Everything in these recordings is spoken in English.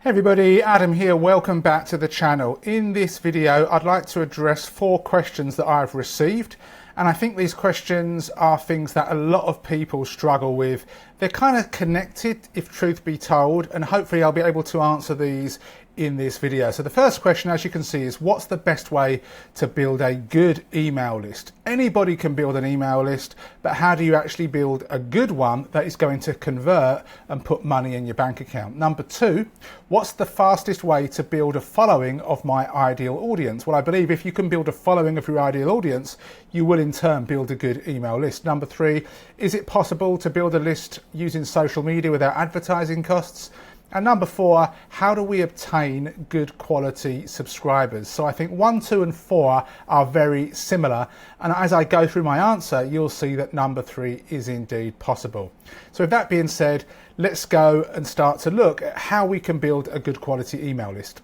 Hey everybody, Adam here, welcome back to the channel. In this video I'd like to address 4 questions that I've received, and I think these questions are things that a lot of people struggle with. They're kind of connected, if truth be told, and hopefully I'll be able to answer these in this video. So the first question, as you can see, is what's the best way to build a good email list? Anybody can build an email list, but how do you actually build a good one that is going to convert and put money in your bank account? Number 2, what's the fastest way to build a following of my ideal audience? Well, I believe if you can build a following of your ideal audience, you will in turn build a good email list. Number 3, is it possible to build a list using social media without advertising costs? And number 4, how do we obtain good quality subscribers? So I think 1, 2 and 4 are very similar. And as I go through my answer, you'll see that number 3 is indeed possible. So with that being said, let's go and start to look at how we can build a good quality email list.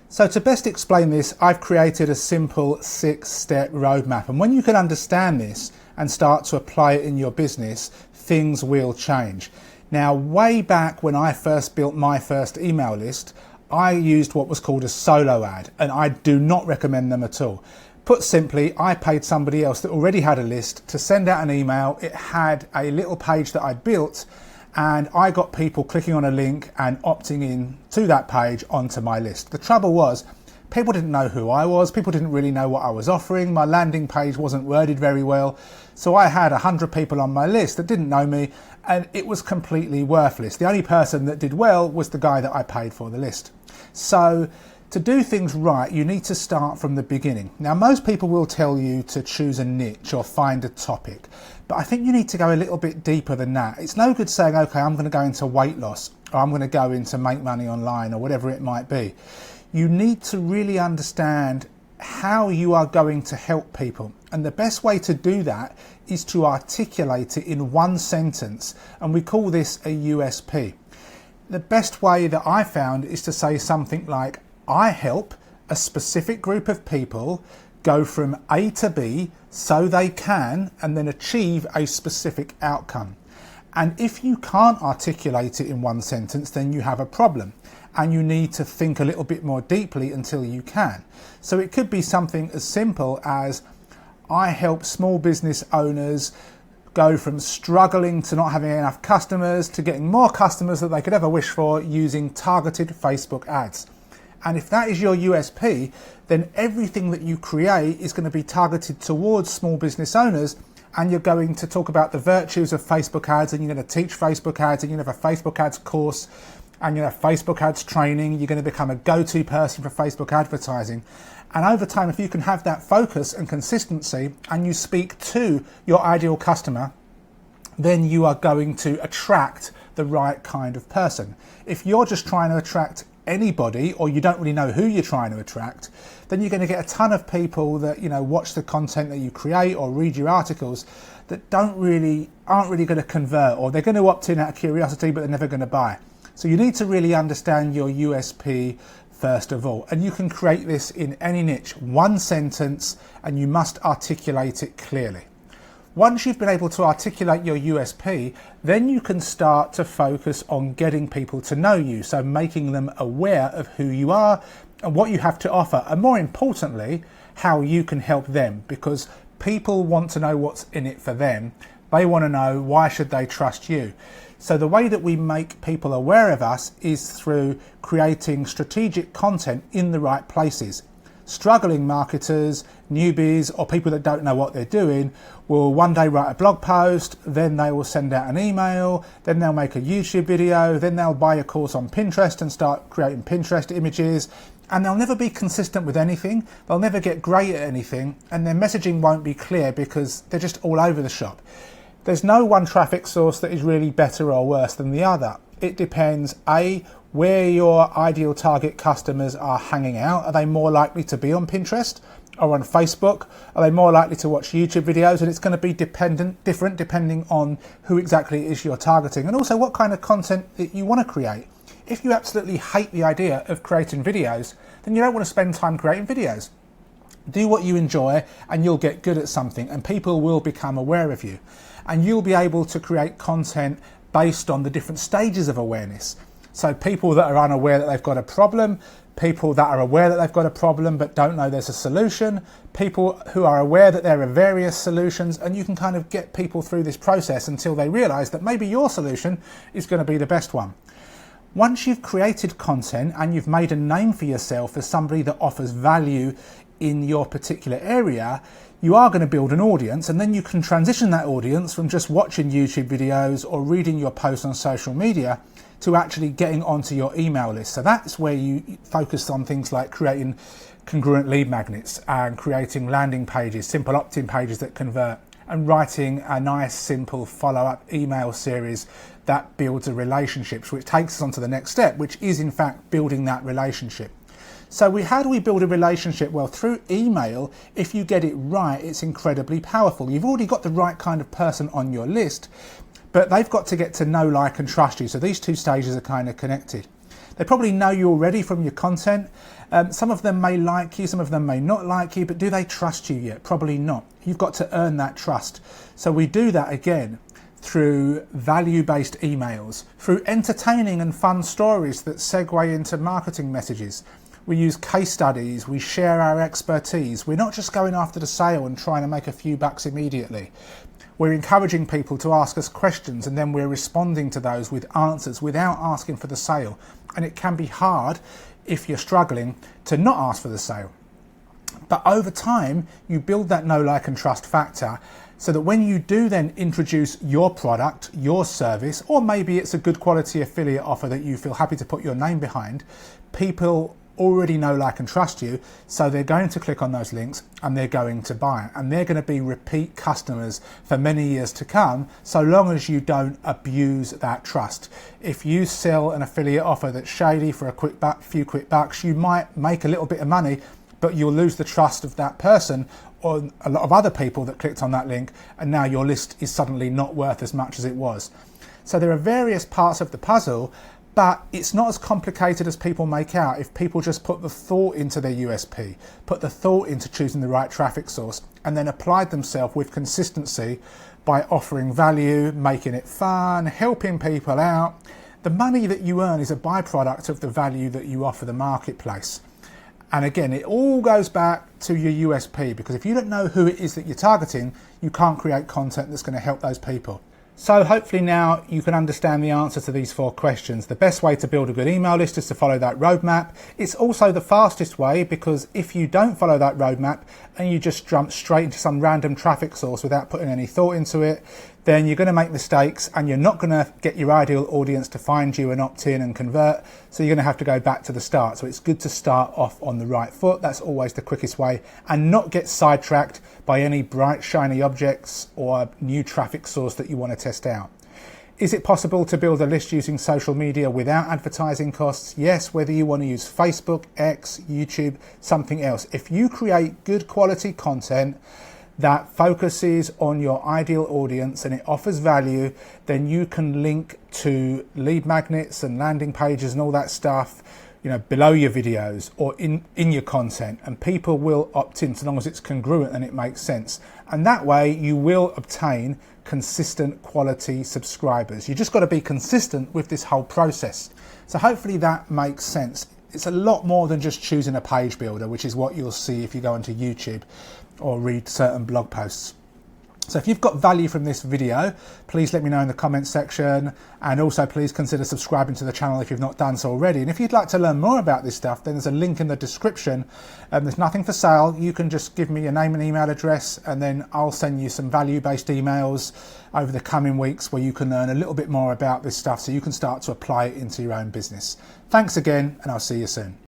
So to best explain this, I've created a simple 6-step roadmap. And when you can understand this and start to apply it in your business, things will change. Now, way back when I first built my first email list, I used what was called a solo ad, and I do not recommend them at all. Put simply, I paid somebody else that already had a list to send out an email. It had a little page that I built, and I got people clicking on a link and opting in to that page onto my list. The trouble was, people didn't know who I was, people didn't really know what I was offering, my landing page wasn't worded very well, so I had 100 people on my list that didn't know me, and it was completely worthless. The only person that did well was the guy that I paid for the list. So to do things right, you need to start from the beginning. Now, most people will tell you to choose a niche or find a topic, but I think you need to go a little bit deeper than that. It's no good saying, okay, I'm going to go into weight loss, or I'm going to go into make money online, or whatever it might be. You need to really understand how you are going to help people. And the best way to do that is to articulate it in one sentence. And we call this a USP. The best way that I found is to say something like, I help a specific group of people go from A to B so they can and then achieve a specific outcome. And if you can't articulate it in one sentence, then you have a problem. And you need to think a little bit more deeply until you can. So it could be something as simple as, I help small business owners go from struggling to not having enough customers to getting more customers than they could ever wish for using targeted Facebook ads. And if that is your USP, then everything that you create is going to be targeted towards small business owners, and you're going to talk about the virtues of Facebook ads, and you're going to teach Facebook ads, and you're going to have a Facebook ads course, and you have Facebook ads training. You're going to become a go-to person for Facebook advertising. And over time, if you can have that focus and consistency and you speak to your ideal customer, then you are going to attract the right kind of person. If you're just trying to attract anybody, or you don't really know who you're trying to attract, then you're going to get a ton of people that, watch the content that you create or read your articles that aren't really going to convert, or they're going to opt in out of curiosity, but they're never going to buy. So you need to really understand your USP first of all, and you can create this in any niche, one sentence, and you must articulate it clearly. Once you've been able to articulate your USP, then you can start to focus on getting people to know you, so making them aware of who you are and what you have to offer, and more importantly, how you can help them, because people want to know what's in it for them. They want to know, why should they trust you? So the way that we make people aware of us is through creating strategic content in the right places. Struggling marketers, newbies, or people that don't know what they're doing will one day write a blog post, then they will send out an email, then they'll make a YouTube video, then they'll buy a course on Pinterest and start creating Pinterest images, and they'll never be consistent with anything, they'll never get great at anything, and their messaging won't be clear because they're just all over the shop. There's no one traffic source that is really better or worse than the other. It depends, A, where your ideal target customers are hanging out. Are they more likely to be on Pinterest or on Facebook? Are they more likely to watch YouTube videos? And it's going to be different depending on who exactly it is you're targeting, and also what kind of content that you want to create. If you absolutely hate the idea of creating videos, then you don't want to spend time creating videos. Do what you enjoy and you'll get good at something, and people will become aware of you. And you'll be able to create content based on the different stages of awareness. So people that are unaware that they've got a problem, people that are aware that they've got a problem but don't know there's a solution, people who are aware that there are various solutions, and you can kind of get people through this process until they realise that maybe your solution is going to be the best one. Once you've created content and you've made a name for yourself as somebody that offers value in your particular area, you are going to build an audience, and then you can transition that audience from just watching YouTube videos or reading your posts on social media to actually getting onto your email list. So that's where you focus on things like creating congruent lead magnets and creating landing pages, simple opt-in pages that convert, and writing a nice simple follow-up email series that builds a relationship, which takes us on to the next step, which is in fact building that relationship. So how do we build a relationship? Well, through email. If you get it right, it's incredibly powerful. You've already got the right kind of person on your list, but they've got to get to know, like, and trust you. So these two stages are kind of connected. They probably know you already from your content. Some of them may like you, some of them may not like you, but do they trust you yet? Probably not. You've got to earn that trust. So we do that again through value-based emails, through entertaining and fun stories that segue into marketing messages. We use case studies, we share our expertise. We're not just going after the sale and trying to make a few bucks immediately. We're encouraging people to ask us questions, and then we're responding to those with answers without asking for the sale. And it can be hard, if you're struggling, to not ask for the sale. But over time, you build that know, like, and trust factor, so that when you do then introduce your product, your service, or maybe it's a good quality affiliate offer that you feel happy to put your name behind, people already know, like, and trust you, so they're going to click on those links and they're going to buy it, and they're going to be repeat customers for many years to come, so long as you don't abuse that trust. If you sell an affiliate offer that's shady for a few quick bucks, you might make a little bit of money, but you'll lose the trust of that person or a lot of other people that clicked on that link, and now your list is suddenly not worth as much as it was. So there are various parts of the puzzle, but it's not as complicated as people make out if people just put the thought into their USP, put the thought into choosing the right traffic source, and then applied themselves with consistency by offering value, making it fun, helping people out. The money that you earn is a byproduct of the value that you offer the marketplace. And again, it all goes back to your USP, because if you don't know who it is that you're targeting, you can't create content that's going to help those people. So hopefully now you can understand the answer to these 4 questions. The best way to build a good email list is to follow that roadmap. It's also the fastest way, because if you don't follow that roadmap and you just jump straight into some random traffic source without putting any thought into it, then you're going to make mistakes and you're not going to get your ideal audience to find you and opt in and convert. So you're going to have to go back to the start. So it's good to start off on the right foot. That's always the quickest way, and not get sidetracked by any bright, shiny objects or new traffic source that you want to test out. Is it possible to build a list using social media without advertising costs? Yes, whether you want to use Facebook, X, YouTube, something else. If you create good quality content that focuses on your ideal audience and it offers value, then you can link to lead magnets and landing pages and all that stuff, you know, below your videos or in your content, and people will opt in so long as it's congruent and it makes sense. And that way you will obtain consistent quality subscribers. You just got to be consistent with this whole process. So hopefully that makes sense. It's a lot more than just choosing a page builder, which is what you'll see if you go onto YouTube or read certain blog posts. So if you've got value from this video, please let me know in the comments section, and also please consider subscribing to the channel if you've not done so already. And if you'd like to learn more about this stuff, then there's a link in the description. There's nothing for sale. You can just give me your name and email address, and then I'll send you some value-based emails over the coming weeks where you can learn a little bit more about this stuff so you can start to apply it into your own business. Thanks again, and I'll see you soon.